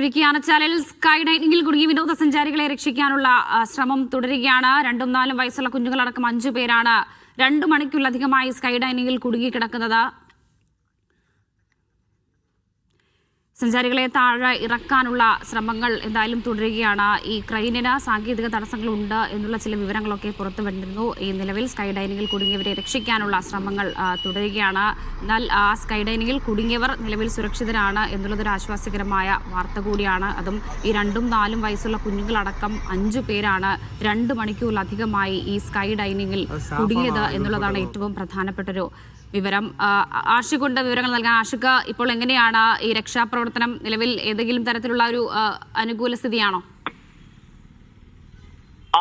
Idukki ആനച്ചാലിൽ sky ഡൈനിങ്ങിൽ കുടുങ്ങിയ വിനോദസഞ്ചാരികളെ രക്ഷിക്കാനുള്ള ശ്രമം തുടരുകയാണ്. 2-4 വയസ്സുള്ള കുഞ്ഞുങ്ങളടക്കം 5 പേരാണ് 2 മണിക്കൂറിലധികമായി സ്കൈ ഡൈനിങ്ങിൽ കുടുങ്ങിക്കിടക്കുന്നത്. സഞ്ചാരികളെ താഴെ ഇറക്കാനുള്ള ശ്രമങ്ങൾ എന്തായാലും തുടരുകയാണ്. ഈ ക്രെയിനിന് സാങ്കേതിക തടസ്സങ്ങളുണ്ട് എന്നുള്ള ചില വിവരങ്ങളൊക്കെ പുറത്തു വന്നിരുന്നു. ഈ നിലവിൽ സ്കൈ ഡൈനിങ്ങിൽ കുടുങ്ങിയവരെ രക്ഷിക്കാനുള്ള ശ്രമങ്ങൾ തുടരുകയാണ്. എന്നാൽ ആ സ്കൈ ഡൈനിങ്ങിൽ കുടുങ്ങിയവർ നിലവിൽ സുരക്ഷിതരാണ് എന്നുള്ളതൊരു ആശ്വാസകരമായ വാർത്ത കൂടിയാണ്. അതും ഈ 2-4 വയസ്സുള്ള കുഞ്ഞുങ്ങളടക്കം 5 പേരാണ് 2 മണിക്കൂറിലധികമായി ഈ സ്കൈ ഡൈനിങ്ങിൽ കുടുങ്ങിയത് എന്നുള്ളതാണ് ഏറ്റവും പ്രധാനപ്പെട്ടൊരു വിവരം. ആഷിഖുണ്ട് വിവരങ്ങൾ നൽകാൻ. ആഷിഖ്, ഇപ്പോൾ എങ്ങനെയാണ് ഈ രക്ഷാപ്രവർത്തനം? നിലവിൽ ഏതെങ്കിലും തരത്തിലുള്ള ഒരു അനുകൂല സ്ഥിതിയാണോ?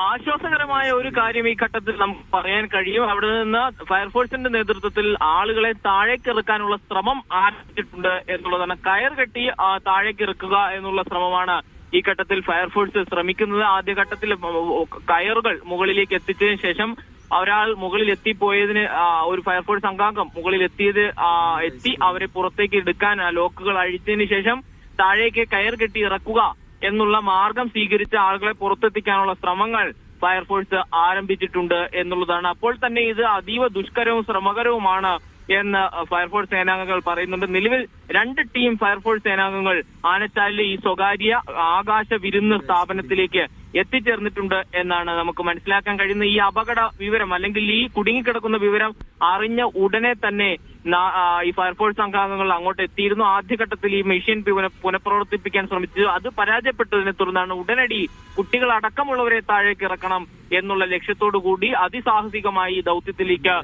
ആശ്വാസകരമായ ഒരു കാര്യം ഈ ഘട്ടത്തിൽ നമുക്ക് പറയാൻ കഴിയും. അവിടെ നിന്ന് ഫയർഫോഴ്സിന്റെ നേതൃത്വത്തിൽ ആളുകളെ താഴേക്ക് ഇറക്കാനുള്ള ശ്രമം ആരംഭിച്ചിട്ടുണ്ട് എന്നുള്ളതാണ്. കയർ കെട്ടി താഴേക്ക് ഇറക്കുക എന്നുള്ള ശ്രമമാണ് ഈ ഘട്ടത്തിൽ ഫയർഫോഴ്സ് ശ്രമിക്കുന്നത്. ആദ്യഘട്ടത്തിൽ കയറുകൾ മുകളിലേക്ക് എത്തിച്ചതിന് ശേഷം ഒരാൾ മുകളിൽ എത്തിപ്പോയതിന് ഒരു ഫയർഫോഴ്സ് അംഗാംഗം മുകളിൽ എത്തി അവരെ പുറത്തേക്ക് എടുക്കാൻ ലോക്കുകൾ അഴിച്ചതിന് ശേഷം താഴേക്ക് കയർ കെട്ടി ഇറക്കുക എന്നുള്ള മാർഗം സ്വീകരിച്ച ആളുകളെ പുറത്തെത്തിക്കാനുള്ള ശ്രമങ്ങൾ ഫയർഫോഴ്സ് ആരംഭിച്ചിട്ടുണ്ട് എന്നുള്ളതാണ്. അപ്പോൾ തന്നെ ഇത് അതീവ ദുഷ്കരവും ശ്രമകരവുമാണ് എന്ന് ഫയർഫോഴ്സ് സേനാംഗങ്ങൾ പറയുന്നുണ്ട്. നിലവിൽ 2 ടീം ഫയർഫോഴ്സ് സേനാംഗങ്ങൾ ആനച്ചാലിലെ ഈ സ്വകാര്യ ആകാശ വിരുന്ന് സ്ഥാപനത്തിലേക്ക് എത്തിച്ചേർന്നിട്ടുണ്ട് എന്നാണ് നമുക്ക് മനസ്സിലാക്കാൻ കഴിയുന്ന. ഈ അപകട വിവരം അല്ലെങ്കിൽ ഈ കുടുങ്ങിക്കിടക്കുന്ന വിവരം അറിഞ്ഞ ഉടനെ തന്നെ ഈ ഫയർഫോഴ്സ് അംഗാംഗങ്ങൾ അങ്ങോട്ട് എത്തിയിരുന്നു. ആദ്യഘട്ടത്തിൽ ഈ മെഷീൻ പുനഃപ്രവർത്തിപ്പിക്കാൻ ശ്രമിച്ചു. അത് പരാജയപ്പെട്ടതിനെ തുടർന്നാണ് ഉടനടി കുട്ടികൾ അടക്കമുള്ളവരെ താഴേക്ക് ഇറക്കണം എന്നുള്ള ലക്ഷ്യത്തോടു കൂടി അതിസാഹസികമായി ഈ ദൗത്യത്തിലേക്ക്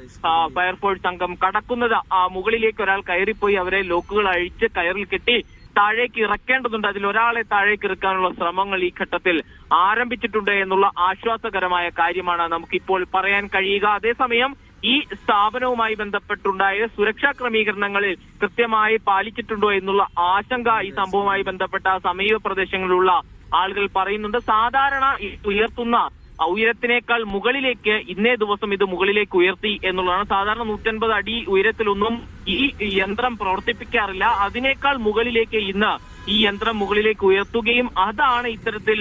ഫയർഫോഴ്സ് സംഘം കടക്കുന്നത്. മുകളിലേക്ക് ഒരാൾ കയറിപ്പോയി അവരെ ലോക്കുകൾ അഴിച്ച് കയറിൽ കെട്ടി താഴേക്ക് ഇറക്കേണ്ടതുണ്ട്. അതിൽ ഒരാളെ താഴേക്ക് ഇറക്കാനുള്ള ശ്രമങ്ങൾ ഈ ഘട്ടത്തിൽ ആരംഭിച്ചിട്ടുണ്ട് എന്നുള്ള ആശ്വാസകരമായ കാര്യമാണ് നമുക്കിപ്പോൾ പറയാൻ കഴിയുക. അതേസമയം ഈ സ്ഥാപനവുമായി ബന്ധപ്പെട്ടുണ്ടായ സുരക്ഷാ ക്രമീകരണങ്ങളിൽ കൃത്യമായി പാലിച്ചിട്ടുണ്ടോ എന്നുള്ള ആശങ്ക ഈ സംഭവവുമായി ബന്ധപ്പെട്ട സമീപ പ്രദേശങ്ങളിലുള്ള ആളുകൾ പറയുന്നുണ്ട്. സാധാരണ ഉയർത്തുന്ന ഉയരത്തിനേക്കാൾ മുകളിലേക്ക് ഇന്നേ ദിവസം ഇത് മുകളിലേക്ക് ഉയർത്തി എന്നുള്ളതാണ്. സാധാരണ 150 അടി ഉയരത്തിലൊന്നും ഈ യന്ത്രം പ്രവർത്തിപ്പിക്കാറില്ല. അതിനേക്കാൾ മുകളിലേക്ക് ഇന്ന് ഈ യന്ത്രം മുകളിലേക്ക് ഉയർത്തുകയും അതാണ് ഇത്തരത്തിൽ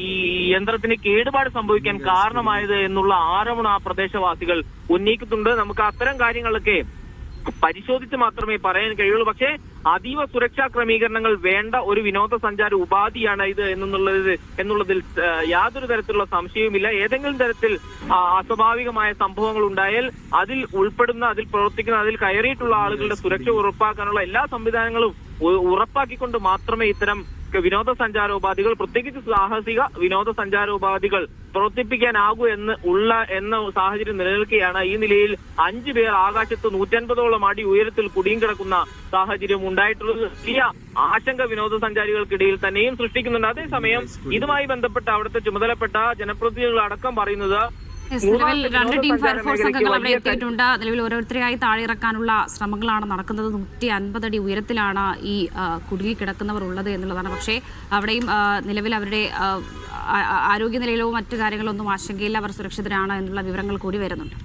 ഈ യന്ത്രത്തിന് കേടുപാട് സംഭവിക്കാൻ കാരണമായത് എന്നുള്ള ആരോപണം ആ പ്രദേശവാസികൾ ഉന്നയിക്കുന്നുണ്ട്. നമുക്ക് അത്തരം കാര്യങ്ങളൊക്കെ പരിശോധിച്ച് മാത്രമേ പറയാൻ കഴിയുള്ളൂ. പക്ഷേ അതീവ സുരക്ഷാ ക്രമീകരണങ്ങൾ വേണ്ട ഒരു വിനോദസഞ്ചാര ഉപാധിയാണ് ഇത് എന്നുള്ളതിൽ യാതൊരു തരത്തിലുള്ള സംശയവുമില്ല. ഏതെങ്കിലും തരത്തിൽ അസ്വാഭാവികമായ സംഭവങ്ങൾ ഉണ്ടായാൽ അതിൽ ഉൾപ്പെടുന്ന, അതിൽ പ്രവർത്തിക്കുന്ന, അതിൽ കയറിയിട്ടുള്ള ആളുകളുടെ സുരക്ഷ ഉറപ്പാക്കാനുള്ള എല്ലാ സംവിധാനങ്ങളും ഉറപ്പാക്കിക്കൊണ്ട് മാത്രമേ ഇത്തരം വിനോദസഞ്ചാരോപാധികൾ, പ്രത്യേകിച്ച് സാഹസിക വിനോദസഞ്ചാരോപാധികൾ പ്രവർത്തിപ്പിക്കാനാകൂ എന്ന സാഹചര്യം നിലനിൽക്കുകയാണ്. ഈ നിലയിൽ 5 പേർ ആകാശത്ത് 150ഓളം അടി ഉയരത്തിൽ കുടുങ്ങിക്കിടക്കുന്ന സാഹചര്യം ഉണ്ടായിട്ടുള്ളത് വലിയ ആശങ്ക വിനോദസഞ്ചാരികൾക്കിടയിൽ തന്നെയും സൃഷ്ടിക്കുന്നുണ്ട്. അതേസമയം ഇതുമായി ബന്ധപ്പെട്ട അവിടുത്തെ ചുമതലപ്പെട്ട ജനപ്രതിനിധികൾ അടക്കം പറയുന്നത് നിലവിൽ 2 ടീം ഫയർഫോഴ്സ് അംഗങ്ങൾ അവിടെ എത്തിയിട്ടുണ്ട്. നിലവിൽ ഓരോരുത്തരെയായി താഴെ ഇറക്കാനുള്ള ശ്രമങ്ങളാണ് നടക്കുന്നത്. 150 അടി ഉയരത്തിലാണ് ഈ കുടുങ്ങിക്കിടക്കുന്നവർ ഉള്ളത് എന്നുള്ളതാണ്. പക്ഷേ അവിടെയും നിലവിൽ അവരുടെ ആരോഗ്യനിലയിലോ മറ്റു കാര്യങ്ങളോ ഒന്നും ആശങ്കയില്ല. അവർ സുരക്ഷിതരാണ് എന്നുള്ള വിവരങ്ങൾ കൂടി വരുന്നുണ്ട്.